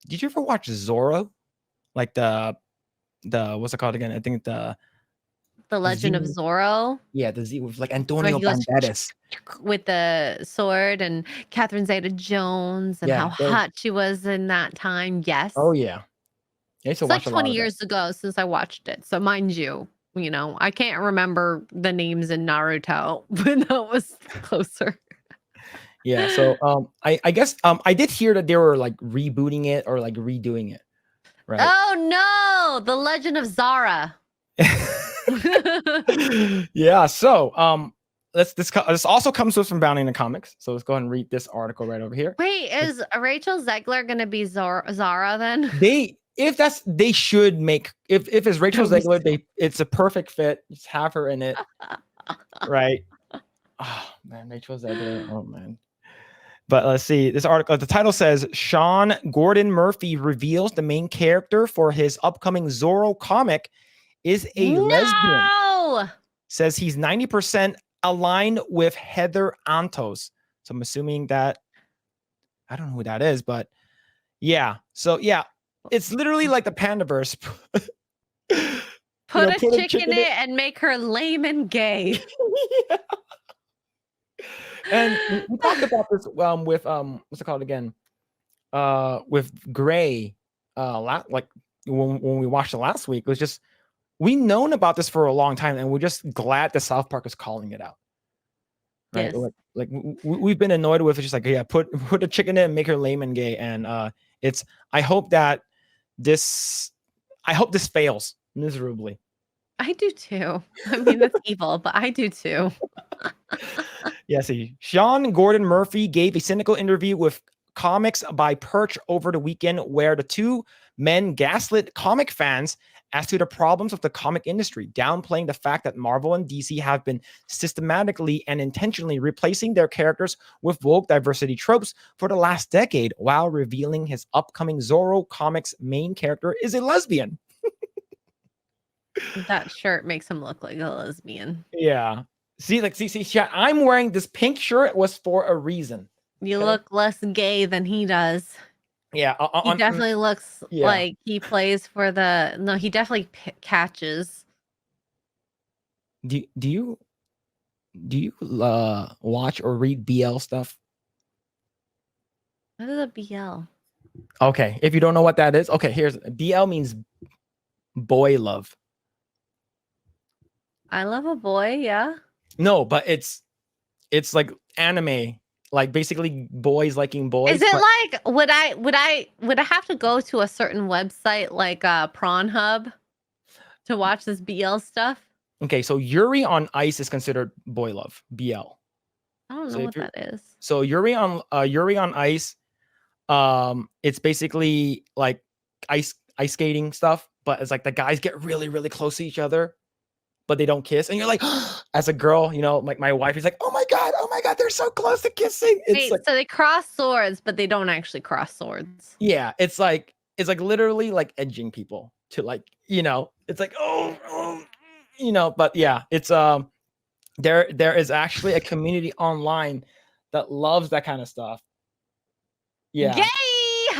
did you ever watch Zorro? Like the what's it called again? I think the Legend of Zorro. Yeah, the Z with like Where Antonio he goes Banderas with the sword, and Catherine Zeta-Jones, and how hot she was in that time. Yes. Oh yeah. I used to It's watch like a lot 20 of that. years ago since I watched it. So mind you, I can't remember the names in Naruto, but that was closer. Yeah, so I guess I did hear that they were like rebooting it or like redoing it. Right. Oh no, The Legend of Zara. Yeah, so this also comes with from Bounty in the Comics. So let's go ahead and read this article right over here. Wait, is Rachel Zegler gonna be Zara then? They should make if it's Rachel Zegler, it's a perfect fit. Just have her in it. Right. Oh man, Rachel Zegler. Oh man. But let's see. This article, the title says Sean Gordon Murphy reveals the main character for his upcoming Zorro comic is a lesbian. Says he's 90% aligned with Heather Antos. So I'm assuming that I don't know who that is, but yeah. So yeah, it's literally like the Pandaverse. Put a chick in it and make her lame and gay. Yeah. And we talked about this with what's it called again? With Grae, like when we watched it last week. It was just we known about this for a long time, and we're just glad that South Park is calling it out. Right? Yes. Like we've been annoyed with it, just like put a chick in it and make her lame and gay. And I hope this fails miserably. I do too. I mean, that's evil, but I do too. Yeah, see, Sean Gordon Murphy gave a cynical interview with Comics by Perch over the weekend where the two men gaslit comic fans as to the problems of the comic industry, downplaying the fact that Marvel and DC have been systematically and intentionally replacing their characters with woke diversity tropes for the last decade, while revealing his upcoming Zorro comics main character is a lesbian. That shirt makes him look like a lesbian. Yeah. See, chat, I'm wearing this pink shirt was for a reason. You look less gay than he does. Yeah. He definitely looks like he plays for the... No, he definitely catches. Do you watch or read BL stuff? What is a BL? Okay. If you don't know what that is, okay, here's BL means boy love. I love a boy, yeah. No, but it's like anime, like basically boys liking boys. Is it like would I have to go to a certain website like Pornhub to watch this BL stuff? Okay, so Yuri on Ice is considered boy love, BL. I don't know what that is. So Yuri on Ice, it's basically like ice skating stuff, but it's like the guys get really, really close to each other, but they don't kiss. And you're like, as a girl, like my wife is like, oh my God, they're so close to kissing. Wait, so they cross swords, but they don't actually cross swords. Yeah, it's like literally like edging people to like, it's like, but yeah, it's there is actually a community online that loves that kind of stuff. Yeah. Gay!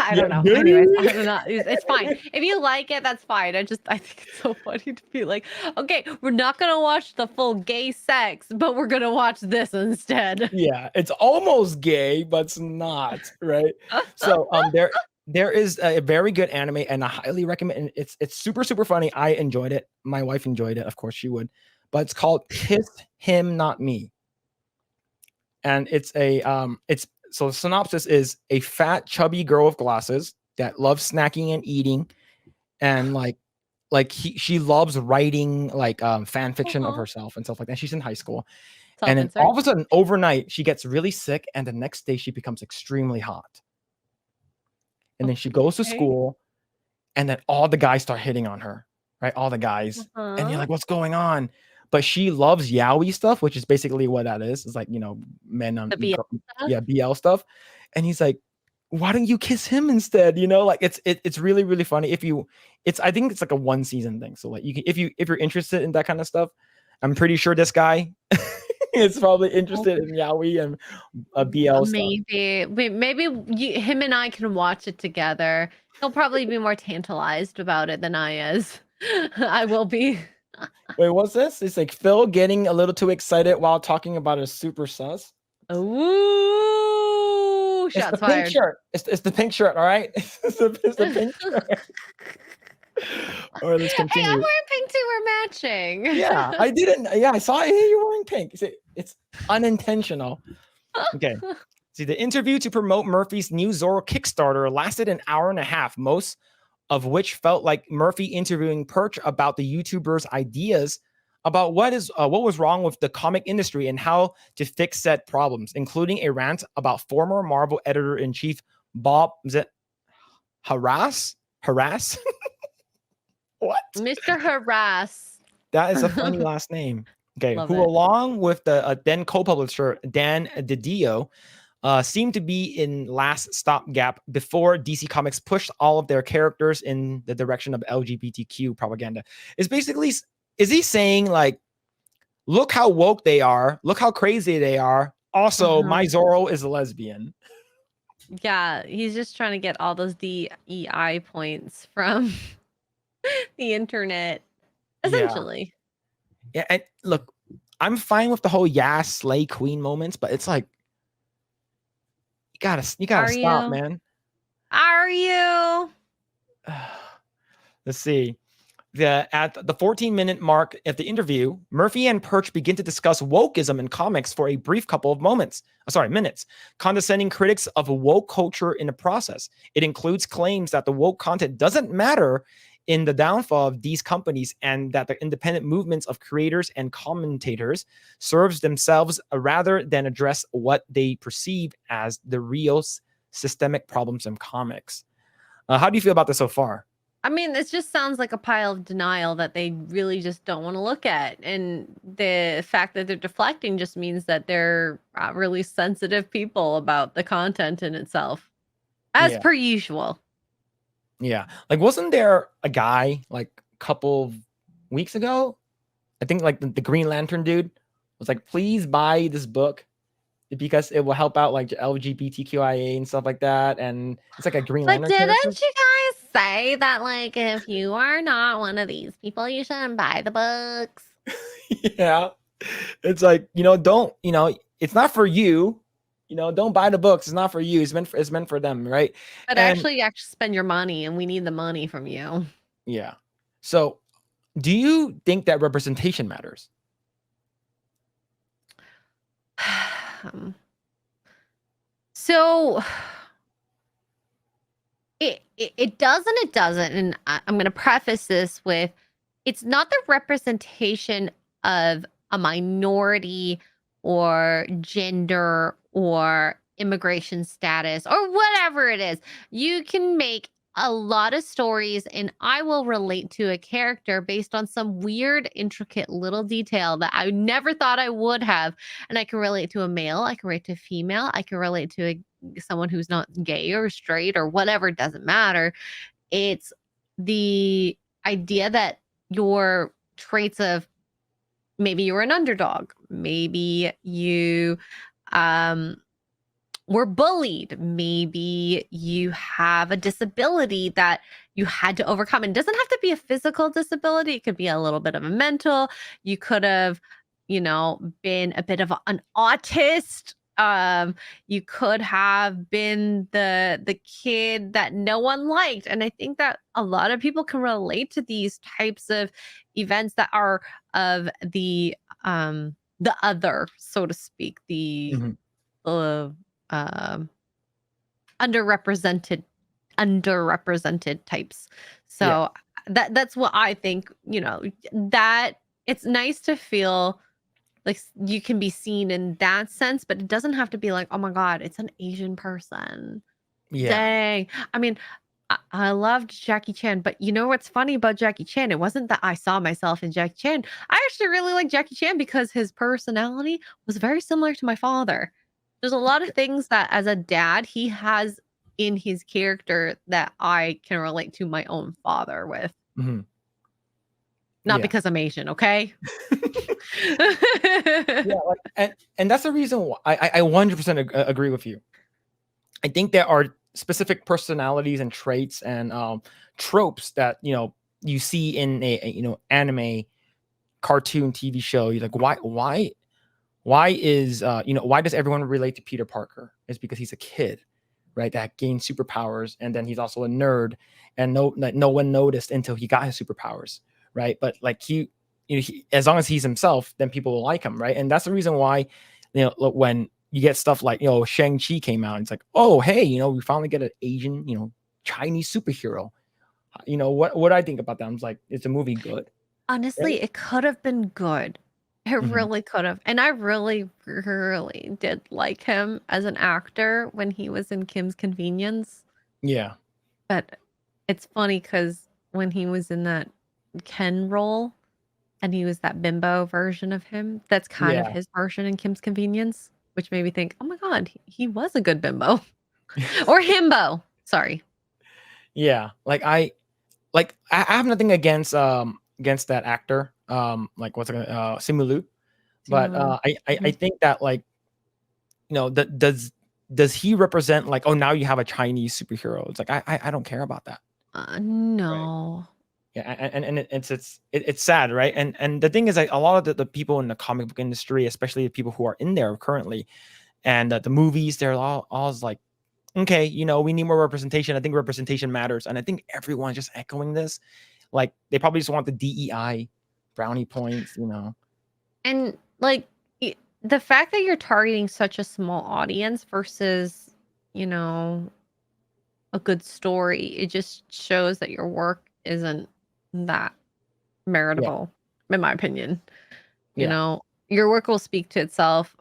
I don't know. Anyways, I don't know. It's fine. If you like it, that's fine. I think it's so funny to be like, okay, we're not gonna watch the full gay sex, but we're gonna watch this instead. Yeah, it's almost gay, but it's not, right? So there is a very good anime, and I highly recommend it. It's super, super funny. I enjoyed it. My wife enjoyed it. Of course she would. But it's called Kiss Him Not Me. And it's so the synopsis is a fat, chubby girl with glasses that loves snacking and eating, and she loves writing like fan fiction of herself and stuff like that. She's in high school. And then all of a sudden, overnight, she gets really sick, and the next day she becomes extremely hot. And then she goes to school, and then all the guys start hitting on her, right? All the guys. And you're like, what's going on? But she loves yaoi stuff, which is basically what that is. It's like, men on BL stuff. And he's like, why don't you kiss him instead? Like it's really, really funny. I think it's like a 1 season thing. So like if you're interested in that kind of stuff, I'm pretty sure this guy It's probably interested in yaoi and BL stuff. Maybe him and I can watch it together. He'll probably be more tantalized about it than I is. I will be. Wait, what's this? It's like Phil getting a little too excited while talking about a super sus. Ooh, It's the shots pink fired. shirt. It's the pink shirt, all right? It's the pink shirt. All right, let's Hey, I'm continue. wearing pink too. We're matching. Yeah, I didn't. Yeah, I saw it. Hey, you're wearing pink. It's unintentional. Okay. See, the interview to promote Murphy's new Zorro Kickstarter lasted an hour and a half, most of which felt like Murphy interviewing Perch about the YouTuber's ideas about what was wrong with the comic industry and how to fix said problems, including a rant about former Marvel editor-in-chief Bob Harass. What? Mr. Harass. That is a funny last name. Okay, Love who it. along with the then co-publisher Dan DiDio seemed to be in last stopgap before DC Comics pushed all of their characters in the direction of LGBTQ propaganda. Is he saying like, look how woke they are, look how crazy they are. Also, my Zorro is a lesbian. Yeah, he's just trying to get all those DEI points from the internet, essentially. Yeah, and look, I'm fine with the whole slay queen moments, but it's like you gotta stop, man. Are you? Let's see. At the 14-minute mark at the interview, Murphy and Perch begin to discuss wokeism in comics for a brief couple of minutes, condescending critics of woke culture in the process. It includes claims that the woke content doesn't matter in the downfall of these companies and that the independent movements of creators and commentators serves themselves rather than address what they perceive as the real systemic problems in comics. How do you feel about this so far? I mean, it just sounds like a pile of denial that they really just don't want to look at. And the fact that they're deflecting just means that they're really sensitive people about the content in itself, as per usual. Yeah. Like, wasn't there a guy like a couple weeks ago? I think like the Green Lantern dude was like, please buy this book because it will help out like LGBTQIA and stuff like that. And it's like a Green But Lantern character. didn't you guys say that, like, if you are not one of these people, you shouldn't buy the books? Yeah. It's like, don't, it's not for you. Don't buy the books. It's not for you. It's meant for them, right? But actually spend your money, and we need the money from you. Yeah. So, do you think that representation matters? So it does and it doesn't, and I'm going to preface this with, it's not the representation of a minority or gender or immigration status or whatever it is. You can make a lot of stories and I will relate to a character based on some weird, intricate little detail that I never thought I would have. And I can relate to a male, I can relate to a female, I can relate to someone who's not gay or straight or whatever, doesn't matter. It's the idea that your traits of, maybe you're an underdog, maybe you were bullied, maybe you have a disability that you had to overcome. And it doesn't have to be a physical disability, it could be a little bit of a mental. You could have, been a bit of an autist. You could have been the kid that no one liked. And I think that a lot of people can relate to these types of events that are of the other, so to speak, the underrepresented types. So that's what I think, that it's nice to feel like you can be seen in that sense, but it doesn't have to be like, oh my God, it's an Asian person. Yeah. Dang. I mean, I loved Jackie Chan, but you know what's funny about Jackie Chan? It wasn't that I saw myself in Jackie Chan. I actually really like Jackie Chan because his personality was very similar to my father. There's a lot of things that as a dad, he has in his character that I can relate to my own father with. Mm-hmm. not Yeah. because I'm Asian, okay? Yeah, like, and that's the reason why I 100% agree with you. I think there are specific personalities and traits and tropes that you see in a anime, cartoon, TV show. You're like, why is why does everyone relate to Peter Parker? It's because he's a kid, right? That gained superpowers, and then he's also a nerd, and no one noticed until he got his superpowers, right? But like as long as he's himself, then people will like him, right? And that's the reason why, look, when you get stuff like Shang-Chi came out, it's like, oh hey, we finally get an Asian, Chinese superhero. What I think about that? I'm like, is the movie good? Honestly, Right? it could have been good. It Mhm. really could have. And I really, really did like him as an actor when he was in Kim's Convenience. Yeah. But it's funny because when he was in that Ken role and he was that bimbo version of him, that's kind of Yeah. his version in Kim's Convenience, which made me think, oh my God, he was a good bimbo or himbo. Sorry. Yeah. I have nothing against that actor. Like what's it Simu, but Simu. I think that, like, that does he represent, like, oh, now you have a Chinese superhero? It's like I don't care about that. Right. No. Yeah, and it's sad, right? And the thing is, like, a lot of the people in the comic book industry, especially the people who are in there currently, and the movies, they're all like, okay, we need more representation. I think representation matters, and I think everyone's just echoing this. Like, they probably just want the DEI brownie points. And like the fact that you're targeting such a small audience versus, you know, a good story, it just shows that your work isn't that Yeah, meritable, in my opinion. You yeah, know, your work will speak to itself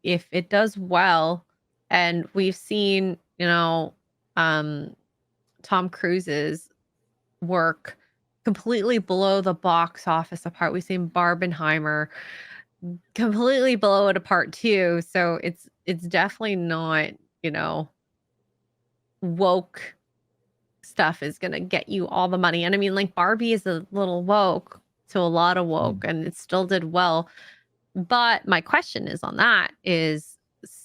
if it does well. And we've seen, um, Tom Cruise's work completely blow the box office apart. We've seen Barbenheimer completely blow it apart too. So it's definitely not, you know, woke stuff is gonna get you all the money. And I mean, like Barbie is a little woke to a lot of mhm, woke, and it still did well. But my question is on that is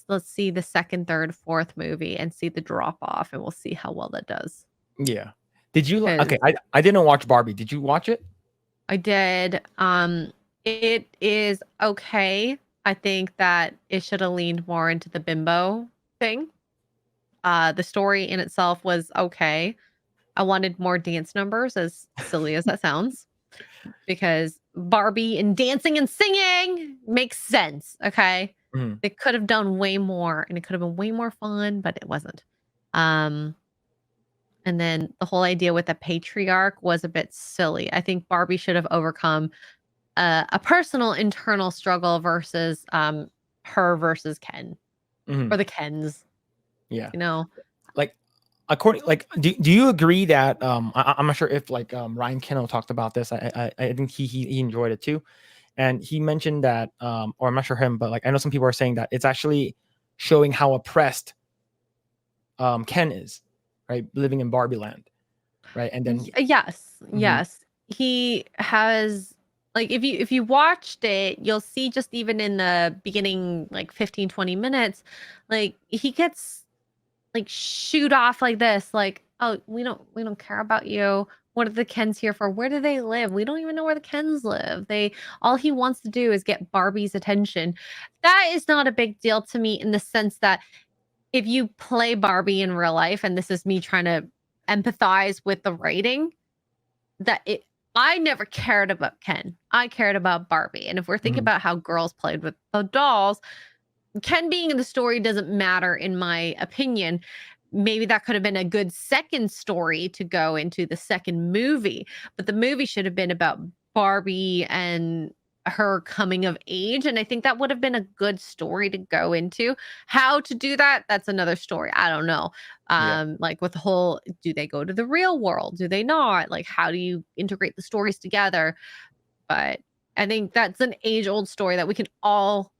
let's see the second, third, fourth movie and see the drop off, and we'll see how well that does. yeah. Did you okay? Because I didn't watch Barbie. Did you watch it? I did. It is okay. I think that it should have leaned more into the bimbo thing. The story in itself was okay. I wanted more dance numbers, as silly as that sounds, because Barbie and dancing and singing makes sense. Okay. Mhm. They could have done way more and it could have been way more fun, but it wasn't. Um, and then the whole idea with the patriarch was a bit silly. I think Barbie should have overcome a personal internal struggle versus her versus Ken or Mhm. the Kens, Yeah. you know. Like, like, do you agree that I'm not sure if, like, Ryan Kennel talked about this. I think he enjoyed it too, and he mentioned that, or I'm not sure him, but like, I know some people are saying that it's actually showing how oppressed Ken is, right, living in Barbie Land, right, and then. Yes, Mhm. yes. He has like if you watched it, you'll see just even in the beginning like 15, 20 minutes, like he gets like shoot off like this, like, "Oh, we don't care about you. What are the Kens here for? Where do they live? We don't even know where the Kens live. They all he wants to do is get Barbie's attention." That is not a big deal to me in the sense that if you play Barbie in real life, and this is me trying to empathize with the writing, that it I never cared about Ken. I cared about Barbie. And if we're thinking Mhm. about how girls played with the dolls, Ken being in the story doesn't matter in my opinion. Maybe that could have been a good second story to go into the second movie, but the movie should have been about Barbie and her coming of age, and I think that would have been a good story to go into. How to do that, that's another story. I don't know. Yeah. Like with the whole, do they go to the real world? Do they not? Like how do you integrate the stories together? But I think that's an age-old story that we can all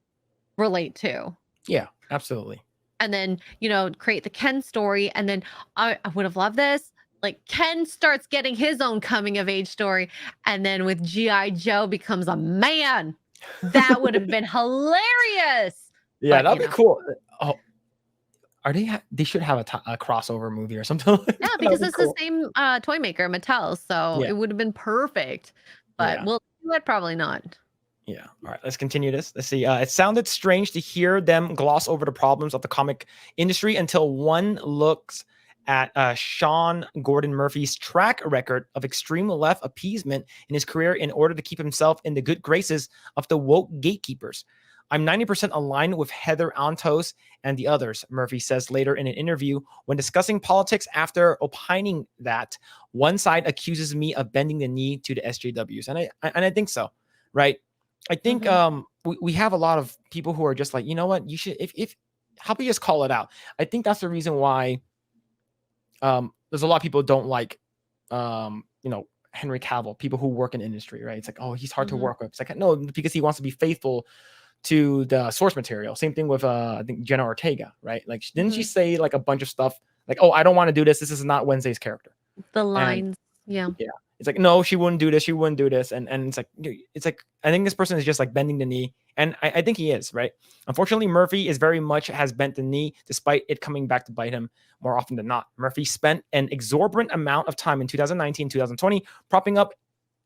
relate to. Yeah. Absolutely. And then, create the Ken story. And then I would have loved this. like Ken starts getting his own coming of age story, and then with G.I. Joe becomes a man. That would have been hilarious. Yeah, But that'd be cool. Oh, they should have a crossover movie or something like yeah, that. because That'd be it's the cool. same toy maker, Mattel, so Yeah. it would have been perfect. But Yeah. we'll do it, probably not. Yeah. All right. Let's continue this. Let's see. It sounded strange to hear them gloss over the problems of the comic industry until one looks at Sean Gordon Murphy's track record of extreme left appeasement in his career in order to keep himself in the good graces of the woke gatekeepers. I'm 90% aligned with Heather Antos and the others, Murphy says later in an interview when discussing politics after opining that one side accuses me of bending the knee to the SJWs. And I think so, right? I think we have a lot of people who are just like, you know what, you should if how about you just call it out? I think that's the reason why there's a lot of people who don't like Henry Cavill, people who work in industry, right? It's like, oh, he's hard to work with. It's like, no, because he wants to be faithful to the source material. Same thing with I think Jenna Ortega, right? Like didn't she say like a bunch of stuff like, oh, I don't want to do this. This is not Wednesday's character. The lines, yeah. It's like, no, she wouldn't do this. She wouldn't do this. And it's like, I think this person is just like bending the knee. And I think he is, right? Unfortunately, Murphy is very much has bent the knee despite it coming back to bite him more often than not. Murphy spent an exorbitant amount of time in 2019, 2020, propping up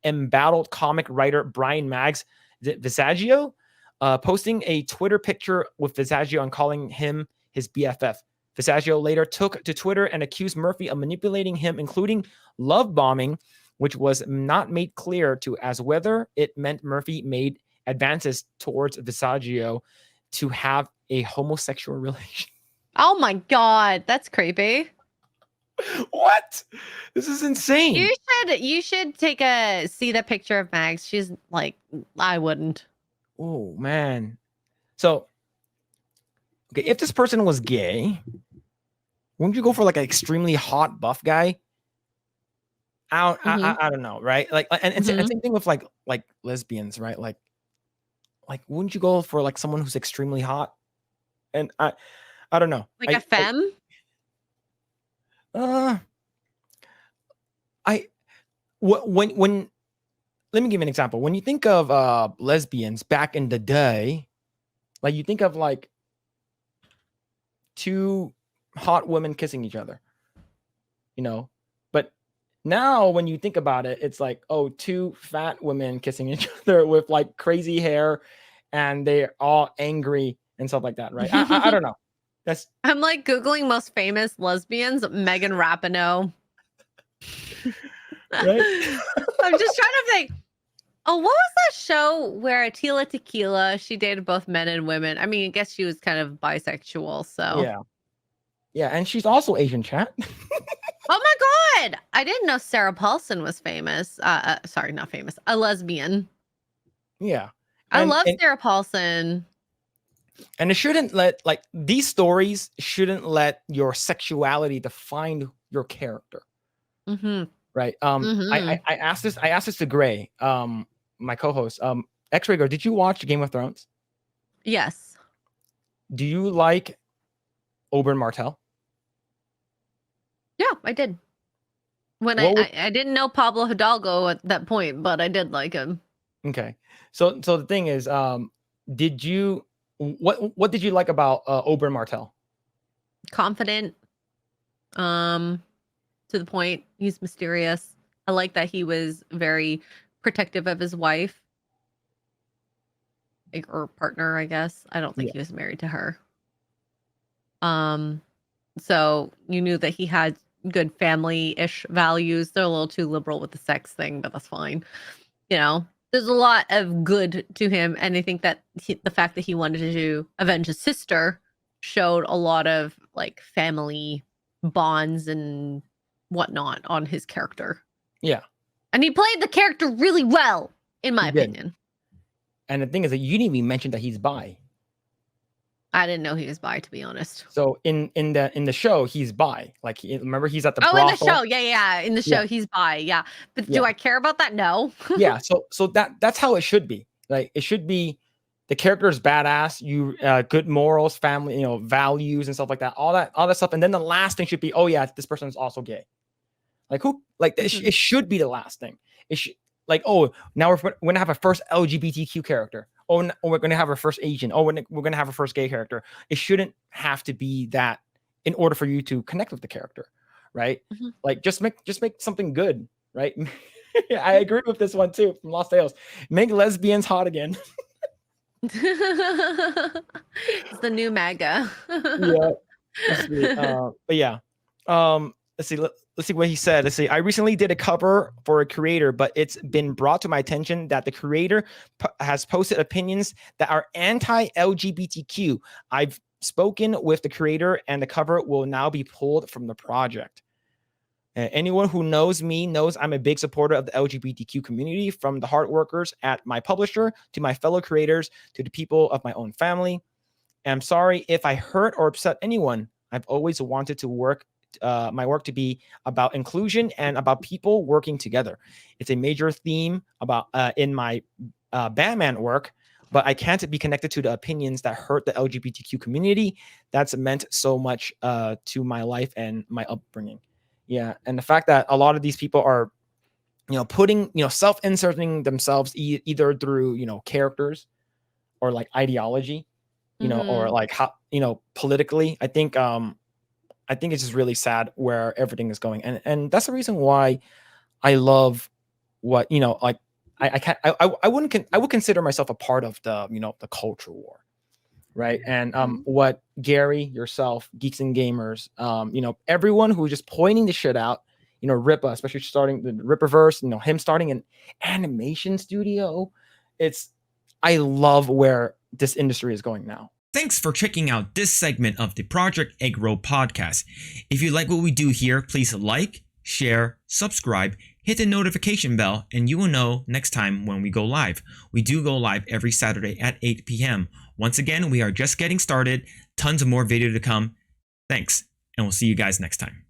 embattled comic writer Brian Maggs Visaggio, posting a Twitter picture with Visaggio and calling him his BFF. Visaggio later took to Twitter and accused Murphy of manipulating him, including love bombing, which was not made clear to as whether it meant Murphy made advances towards Visaggio to have a homosexual relation. Oh my God, that's creepy. What? This is insane. You should see the picture of Mags. She's like, I wouldn't. Oh man. So, okay, if this person was gay, wouldn't you go for like an extremely hot buff guy? I don't know, right? Like, and same thing with like lesbians, right? Like wouldn't you go for like someone who's extremely hot? And I don't know, like a femme. When let me give you an example. When you think of lesbians back in the day, like you think of like two hot women kissing each other, you know. But now when you think about it, it's like, oh, two fat women kissing each other with like crazy hair, and they're all angry and stuff like that, right? I don't know. I'm like Googling most famous lesbians, Megan Rapinoe. Right? I'm just trying to think. Oh, what was that show where Tila Tequila, she dated both men and women? I mean, I guess she was kind of bisexual, so. Yeah, and she's also Asian, chat. Oh my God! I didn't know Sarah Paulson was famous. Sorry, not famous. A lesbian. Yeah. I love Sarah Paulson. And it shouldn't let, like, these stories shouldn't let your sexuality define your character. Right. I asked this to Grae, my co-host. X-Ray Girl, did you watch Game of Thrones? Yes. Do you like Oberyn Martell? Yeah, I did. When I didn't know Pablo Hidalgo at that point, but I did like him. Okay. So the thing is, did you what did you like about Oberyn Martell? Confident. To the point. He's mysterious. I like that he was very protective of his wife. Or partner, I guess. I don't think he was married to her. So you knew that he had good family-ish values. They're a little too liberal with the sex thing, but that's fine. You know, there's a lot of good to him, and I think that the fact that he wanted to avenge his sister showed a lot of like family bonds and whatnot on his character. Yeah. And he played the character really well, in my opinion. And the thing is that you didn't even mention that he's bi. I didn't know he was bi, to be honest. So in the show, he's bi. Like, remember, he's at the brothel. In the show, yeah. In the show, he's bi, yeah. But do I care about that? No. Yeah. So that's how it should be. Like, it should be the character is badass. You good morals, family, values and stuff like that. All that stuff. And then the last thing should be, oh yeah, this person is also gay. Like who? Like it should be the last thing. It should like, oh, now we're gonna have a first LGBTQ character. Oh, we're gonna have our first Asian. Oh, we're gonna have a first gay character. It shouldn't have to be that in order for you to connect with the character, right? Like just make something good, right? I agree with this one too from Lost Tales. Make lesbians hot again. It's the new Manga. Yeah. But yeah. Let's see. Let's see what he said. Let's see. I recently did a cover for a creator, but it's been brought to my attention that the creator has posted opinions that are anti-LGBTQ. I've spoken with the creator, and the cover will now be pulled from the project. Anyone who knows me knows I'm a big supporter of the LGBTQ community, from the hard workers at my publisher to my fellow creators to the people of my own family. And I'm sorry if I hurt or upset anyone. I've always wanted to my work to be about inclusion and about people working together. It's a major theme about in my Batman work, but I can't be connected to the opinions that hurt the LGBTQ community. That's meant so much to my life and my upbringing. Yeah, and the fact that a lot of these people are, putting, self-inserting themselves either through, characters or like ideology, or like how, politically. I think it's just really sad where everything is going, and that's the reason why I love what like I would consider myself a part of the the culture war, right? And what Gary, yourself, Geeks and Gamers, everyone who's just pointing the shit out, Rippa, especially starting the Rippaverse, him starting an animation studio. I love where this industry is going now. Thanks for checking out this segment of the Project Eggroll podcast. If you like what we do here, please like, share, subscribe, hit the notification bell, and you will know next time when we go live. We do go live every Saturday at 8 p.m. Once again, we are just getting started. Tons of more video to come. Thanks, and we'll see you guys next time.